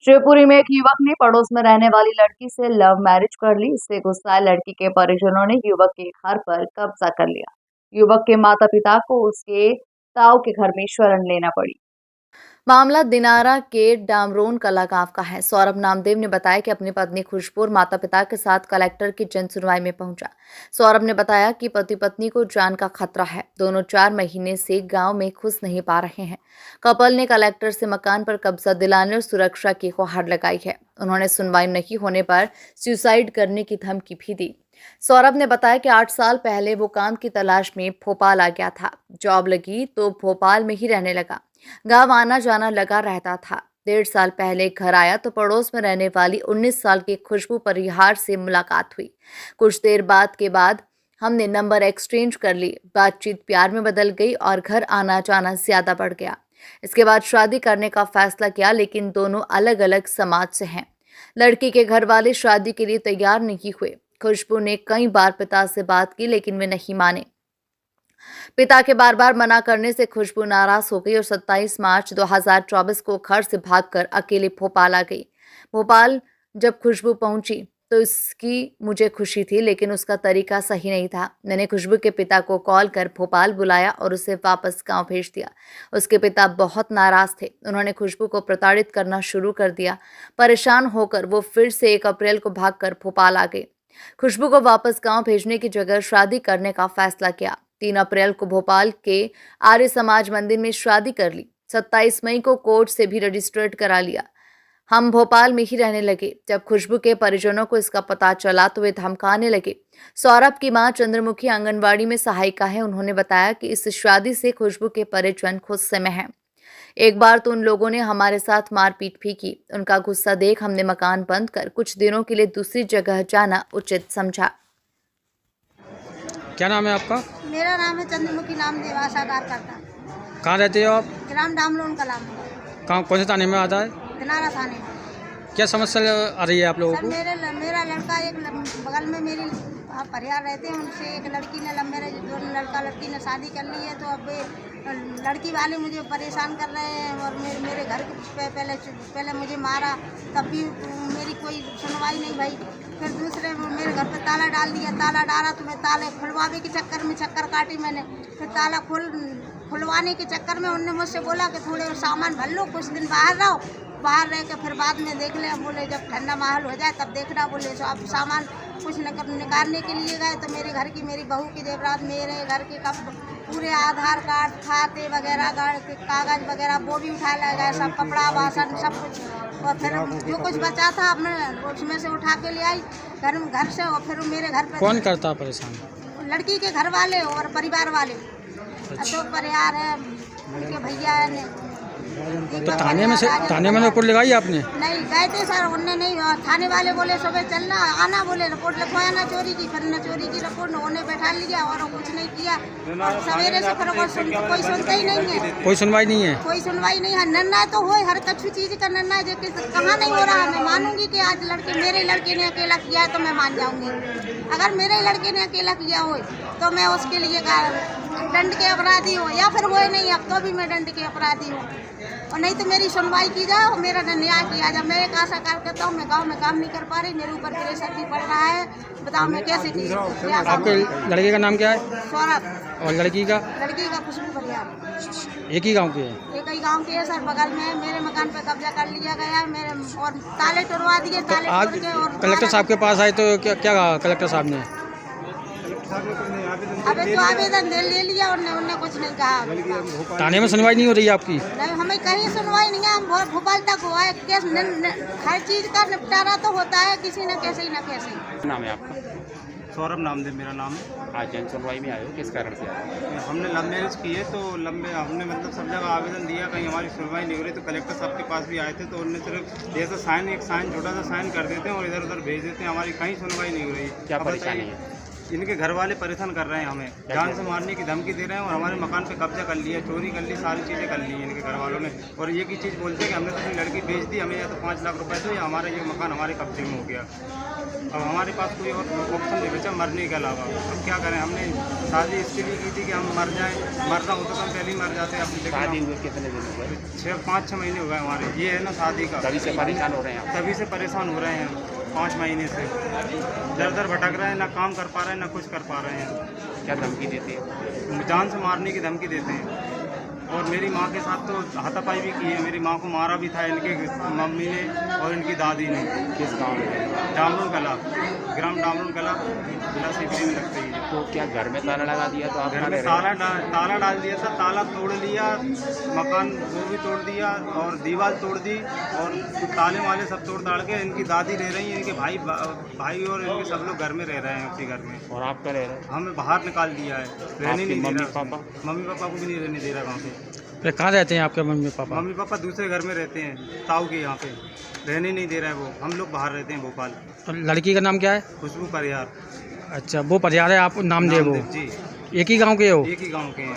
शिवपुरी में एक युवक ने पड़ोस में रहने वाली लड़की से लव मैरिज कर ली। इससे गुस्साए लड़की के परिजनों ने युवक के घर पर कब्जा कर लिया। युवक के माता पिता को उसके ताऊ के घर में शरण लेना पड़ी। मामला दिनारा के डामरोन कला गांव का है। सौरभ नामदेव ने बताया कि अपनी पत्नी खुशबू और माता पिता के साथ कलेक्टर की जन सुनवाई में पहुंचा। सौरभ ने बताया कि पति पत्नी को जान का खतरा है। दोनों 4 महीने से गांव में घुस नहीं पा रहे हैं। कपल ने कलेक्टर से मकान पर कब्जा दिलाने और सुरक्षा की गुहार लगाई है। उन्होंने सुनवाई नहीं होने पर सुसाइड करने की धमकी भी दी। सौरभ ने बताया कि 8 साल पहले वो काम की तलाश में भोपाल आ गया था। जॉब लगी तो भोपाल में ही रहने लगा। गांव आना जाना लगा रहता था। 1.5 साल पहले घर आया तो पड़ोस में रहने वाली 19 साल की खुशबू परिहार से मुलाकात हुई। कुछ देर के बाद हमने नंबर एक्सचेंज कर ली। बातचीत प्यार में बदल गई और घर आना जाना ज्यादा बढ़ गया। इसके बाद शादी करने का फैसला किया, लेकिन दोनों अलग अलग समाज से हैं। लड़की के घर वाले शादी के लिए तैयार नहीं हुए। खुशबू ने कई बार पिता से बात की, लेकिन वे नहीं माने। पिता के बार बार मना करने से खुशबू नाराज हो गई और 27 मार्च 2024 को घर से भागकर अकेले भोपाल आ गई। भोपाल जब खुशबू पहुंची तो इसकी मुझे खुशी थी, लेकिन उसका तरीका सही नहीं था। मैंने खुशबू के पिता को कॉल कर भोपाल बुलाया और उसे वापस गांव भेज दिया। उसके पिता बहुत नाराज थे। उन्होंने खुशबू को प्रताड़ित करना शुरू कर दिया। परेशान होकर वो फिर से 1 अप्रैल को भागकर भोपाल आ गए। खुशबू को वापस गांव भेजने की जगह शादी करने का फैसला किया। 3 अप्रैल को भोपाल के आर्य समाज मंदिर में शादी कर ली। 27 मई को कोर्ट से भी रजिस्टर्ड करा लिया। हम भोपाल में ही रहने लगे। जब खुशबू के परिजनों को इसका पता चला तो वे धमकाने लगे। सौरभ की मां चंद्रमुखी आंगनवाड़ी में सहायिका है। उन्होंने बताया कि इस शादी से खुशबू के परिजन गुस्से में हैं। एक बार तो उन लोगों ने हमारे साथ मारपीट भी की। उनका गुस्सा देख हमने मकान बंद कर कुछ दिनों के लिए दूसरी जगह जाना उचित समझा। क्या नाम है आपका? मेरा नाम है चंद्रमुखी नामदेव, आशा कार्यकर्ता। कहाँ रहते हो आप? ग्राम डामलोन कलाम, कहाँ, कौन से थाने में आता है? दिनारा थाने में। क्या समस्या आ रही है आप लोगों सर, को? मेरा लड़का बगल में मेरी परिवार रहते हैं, उनसे एक लड़की ने लव मैरिज, दोनों लड़का लड़की ने शादी कर ली है। तो अब लड़की वाले मुझे परेशान कर रहे हैं और मेरे घर पे पहले मुझे मारा, तब भी मेरी कोई सुनवाई नहीं भाई। फिर दूसरे मेरे घर पे ताला डाल दिया। ताला डाला तो मैं ताले खुलवाने के चक्कर में चक्कर काटी मैंने। फिर ताला खुलवाने के चक्कर में उन्होंने मुझसे बोला कि थोड़े सामान भर लो, कुछ दिन बाहर रहो, बाहर रह के फिर बाद में देख ले। बोले जब ठंडा माहौल हो जाए तब देखना। बोले तो अब सामान कुछ निकालने के लिए गए तो मेरे घर की, मेरी बहू की जेवरात, मेरे घर के पूरे आधार कार्ड, खाते वगैरह, कागज वगैरह वो भी उठा ले गए, सब कपड़ा बासन सब कुछ। और फिर जो कुछ बचा था मैं उसमें से उठा के ले आई घर से। और फिर मेरे घर पे कौन करता परेशान? लड़की के घर वाले और परिवार वाले। अशोक परिवार है, उनके भैया है। तो थाने में रिपोर्ट लगाई आपने? नहीं गए थे सर, उनने नहीं। थाने वाले बोले सुबह चलना आना, बोले रिपोर्ट लिखवाया ना चोरी की। फिर न चोरी की रिपोर्ट उन्हें बैठा लिया और कुछ नहीं किया। और सवेरे से फिर कोई सुनता ही नहीं है। कोई सुनवाई नहीं है? कोई सुनवाई नहीं है। निर्णय तो हो, हर कछु चीज का निर्णय जो कहाँ नहीं हो रहा है। मैं मानूंगी कि आज मेरे लड़के ने अकेला किया है तो मैं मान जाऊंगी। अगर मेरे लड़के ने अकेला किया हो तो मैं उसके लिए दंड के अपराधी हूँ, या फिर वो नहीं अब तो भी मैं दंड के अपराधी हूँ। और नहीं तो मेरी सुनवाई की जाए और मेरा न्याय किया जाए। मैं एक आशा करता हूँ, मैं गांव में काम नहीं कर पा रही, मेरे ऊपर प्रेशर भी पड़ रहा है। बताओ मैं कैसे की? आपके लड़के का नाम क्या है? सौरभ। और लड़की का? लड़की का खुशबू परिहार। एक ही गांव की है? एक ही गांव की है सर, बगल में। मेरे मकान पे कब्जा कर लिया गया मेरे, और ताले तोड़वा दिए। ताले आज तोड़ के और कलेक्टर साहब के पास आए तो क्या कहा कलेक्टर साहब ने? अबे तो आवेदन ले लिया उन्होंने कुछ नहीं कहा। थाने में सुनवाई नहीं हो रही है आपकी? नहीं, हमें कहीं सुनवाई नहीं है। हम भोपाल तक हुआ है केस। हर चीज का निपटारा तो होता है किसी न कैसे न कैसे। नाम है आपका? सौरभ नामदेव मेरा नाम है। आज जन सुनवाई में आए हो, किस कारण से आए हो? हमने लव मैरिज की है तो हमने मतलब सब जगह आवेदन दिया, कहीं हमारी सुनवाई नहीं हो रही। तो कलेक्टर साहब के पास भी आए थे तो उन्होंने सिर्फ जैसा एक साइन छोटा सा साइन कर देते हैं और इधर उधर भेज देते हैं। हमारी कहीं सुनवाई नहीं हो रही। क्या परेशानी है? इनके घर वाले परेशान कर रहे हैं हमें, जान से मारने की धमकी दे रहे हैं और हमारे मकान पे कब्जा कर लिया, चोरी कर ली, सारी चीज़ें कर ली इनके घर वालों ने। और ये की चीज़ बोलते हैं कि हमने तो अपनी लड़की बेच दी, हमें या तो 5 लाख रुपए दो या हमारा ये मकान हमारे कब्जे में हो गया। अब हमारे पास कोई और ऑप्शन नहीं बचा मरने के अलावा। अब क्या करें, हमने शादी इसके लिए की थी कि हम मर जाएं, मरना होता तो हम पहले ही मर जाते हैं अपनी। शादी हुए कितने दिन हो गए? 5-6 महीने हो गए हमारे, ये है ना शादी का। तभी से परेशान हो रहे हैं आप? तभी से परेशान हो रहे हैं 5 महीने से, दर दर भटक रहे हैं, ना काम कर पा रहे हैं ना कुछ कर पा रहे हैं। क्या धमकी देते हैं? जान से मारने की धमकी देते हैं। और मेरी माँ के साथ तो हाथापाई भी की है, मेरी माँ को मारा भी था इनके मम्मी ने और इनकी दादी ने। किस गांव में? डामरून कला, ग्राम डामरून कला, जिला शिवपुरी में लगती है। तो क्या घर में ताला लगा दिया? तो आप घर में ताला डाल दिया था, ताला तोड़ लिया, मकान वो भी तोड़ दिया और दीवार तोड़ दी और ताले वाले सब तोड़ ताड़ के इनकी दादी रह रही है, इनके भाई और इनके सब लोग घर में रह रहे हैं उसी घर में। और आप क्या रह रहे हैं? हमें बाहर निकाल दिया है, रहने नहीं दे मम्मी रहा। पापा? मम्मी पापा को भी नहीं रहने दे रहा वहाँ पे। तो कहाँ रहते हैं आपके मम्मी पापा? मम्मी पापा दूसरे घर में रहते हैं, ताऊ के यहाँ पे रहने नहीं दे रहा है वो। हम लोग बाहर रहते हैं भोपाल। तो लड़की का नाम क्या है? खुशबू परियार। अच्छा, वो परिवार है, आप नाम दे वो? जी, एक ही गांव के हो? एक ही गांव के हैं।